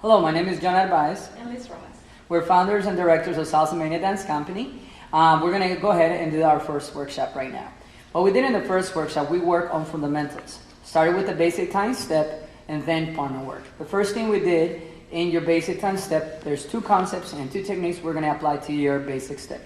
Hello, my name is John Narvaez. And Rojas. We're founders and directors of Salsa Mania Dance Company. We're going to go ahead and do our first workshop right now. What we did in the first workshop, we worked on fundamentals. Started with the basic time step and then partner work. The first thing we did in your basic time step, there's two concepts and two techniques we're going to apply to your basic step.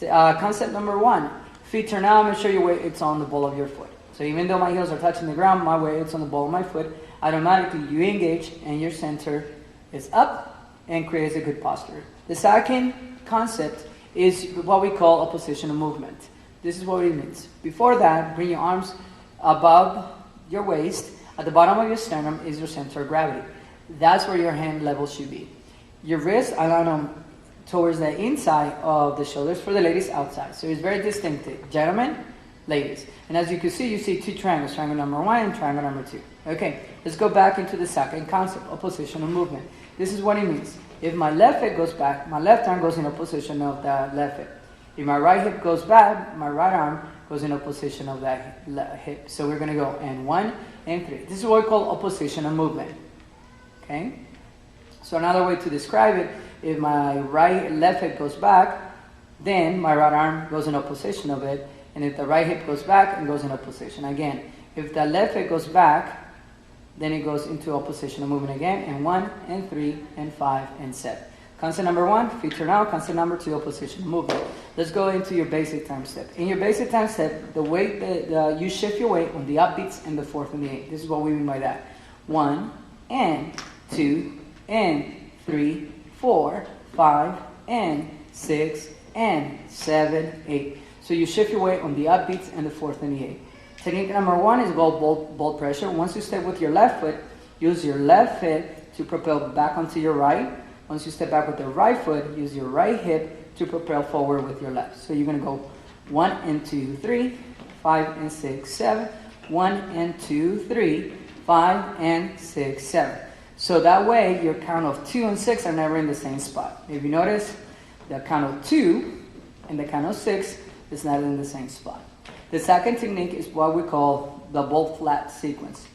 Concept number one, feet turn out, make sure your weight is on the ball of your foot. So even though my heels are touching the ground, my weight is on the ball of my foot. Automatically you engage and your center is up and creates a good posture. The second concept is what we call oppositional movement. This is what it means. Before that, bring your arms above your waist. At the bottom of your sternum is your center of gravity. That's where your hand level should be. Your wrists align them towards the inside of the shoulders, for the ladies outside. So it's very distinctive. Gentlemen, ladies. And as you can see, you see two triangles, triangle number one and triangle number two. Okay, let's go back into the second concept, oppositional movement. This is what it means. If my left hip goes back, my left arm goes in opposition of that left hip. If my right hip goes back, my right arm goes in opposition of that hip. So we're going to go and 1 and 3. This is what we call oppositional movement. Okay? So another way to describe it, if my left hip goes back, then my right arm goes in opposition of it. And if the right hip goes back, it goes in opposition again. If the left hip goes back, then it goes into oppositional movement again, and 1 and 3 and 5 and 7. Concept number one, feet turn out. Concept number two, oppositional movement. Let's go into your basic time step. In your basic time step, the weight that you shift your weight on the upbeats and the fourth and the eighth. This is what we mean by that. 1 and 2 and 3, 4, 5 and 6 and 7, 8. So you shift your weight on the upbeats and the fourth and the eighth. Technique number one is ball pressure. Once you step with your left foot, use your left hip to propel back onto your right. Once you step back with the right foot, use your right hip to propel forward with your left. So you're going to go 1 and 2, 3, 5 and 6, 7. 1 and 2, 3, 5 and 6, 7. So that way your count of 2 and 6 are never in the same spot. If you notice, the count of 2 and the count of 6 is not in the same spot. The second technique is what we call the ball flat sequence.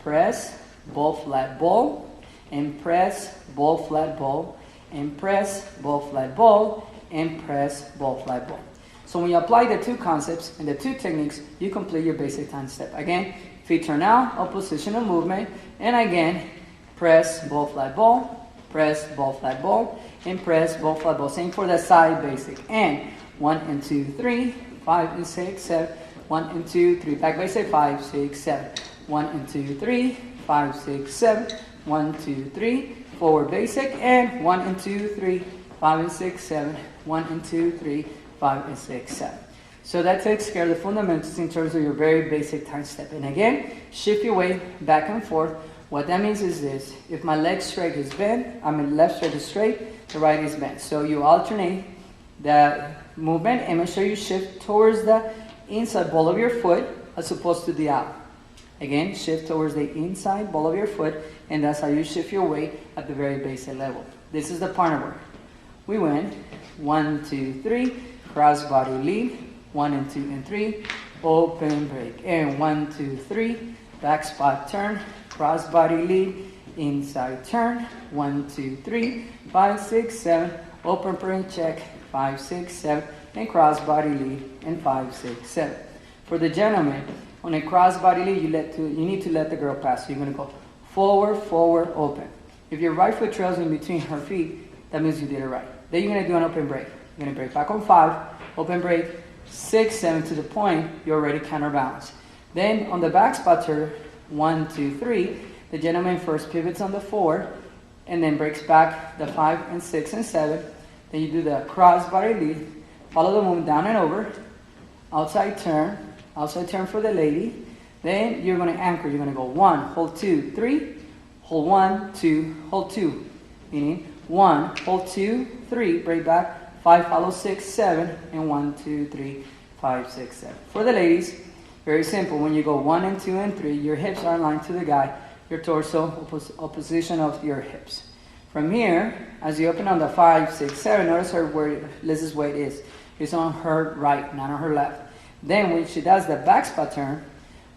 Press, ball flat ball, and press, ball flat ball, and press, ball flat ball, and press, ball flat ball. So when you apply the two concepts and the two techniques, you complete your basic time step. Again, feet turn out, oppositional movement, and again, press, ball flat ball, press, ball flat ball, and press, ball flat ball. Same for the side basic. And 1 and 2, 3, 5 and 6, 7. 1 and 2, 3. Back basic. 5, 6, 7. 1 and 2, 3, 5, 6, 7. 1, 2, 3. Forward basic. And 1 and 2, 3, 5 and 6, 7. 1 and 2, 3, 5 and 6, 7. So that takes care of the fundamentals in terms of your very basic time step. And again, shift your weight back and forth. What that means is this. If my leg straight is bent, left straight is straight, the right is bent. So you alternate the movement and make sure you shift towards the inside ball of your foot as opposed to the out. Again, shift towards the inside ball of your foot, and that's how you shift your weight at the very basic level. This is the partner work. We went 1, 2, 3, cross body lead, 1 and 2 and 3, open break, and 1, 2, 3, back spot turn, cross body lead, inside turn, 1, 2, 3, 5, 6, 7, open break check, 5, 6, 7, and cross body lead, and 5, 6, 7. For the gentleman, on a cross body lead, you need to let the girl pass. So you're going to go forward, forward, open. If your right foot trails in between her feet, that means you did it right. Then you're going to do an open break. You're going to break back on 5, open break, 6, 7 to the point, you're already counterbalance. Then on the back spotter, 1, 2, 3, the gentleman first pivots on the 4, and then breaks back the 5 and 6 and 7. Then you do the cross body lead, follow the movement down and over, outside turn for the lady. Then you're going to anchor. You're going to go 1, hold 2, 3, hold 1, 2, hold 2. Meaning 1, hold 2, 3, break back, 5, follow 6, 7, and 1, 2, 3, 5, 6, 7. For the ladies, very simple. When you go 1 and 2 and 3, your hips are aligned to the guy, your torso, opposition of your hips. From here, as you open on the 5, 6, 7, notice where Liz's weight is. It's on her right, not on her left. Then when she does the back spot turn,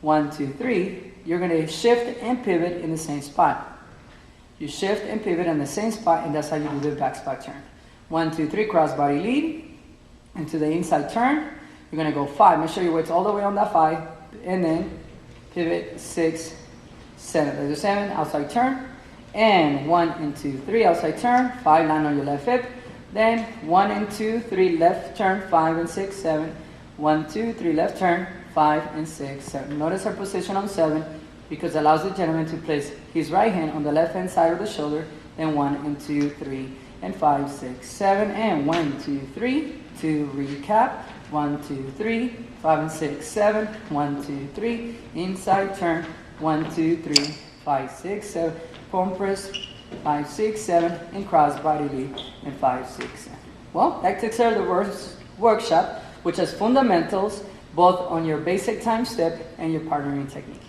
1, 2, 3, you're going to shift and pivot in the same spot. You shift and pivot in the same spot, and that's how you do the back spot turn. 1, 2, 3, crossbody lead, into the inside turn. You're gonna go 5, make sure your weight's all the way on that 5, and then pivot 6, 7. There's a 7, outside turn, and 1 and 2, 3, outside turn, 5, land on your left hip, then 1 and 2, 3, left turn, 5 and 6, 7, 1, 2, 3, left turn, 5 and 6, 7. Notice our position on 7, because it allows the gentleman to place his right hand on the left hand side of the shoulder, then 1 and 2, 3, and 5, 6, 7, and 1, 2, 3, 2, recap, 1, 2, 3, 5 and 6, 7, 1, 2, 3, inside turn, 1, 2, 3, 5, 6, 7, form press, 5, 6, 7, and cross body lead, and 5, 6, 7. Well, that takes care of the workshop, which has fundamentals both on your basic time step and your partnering technique.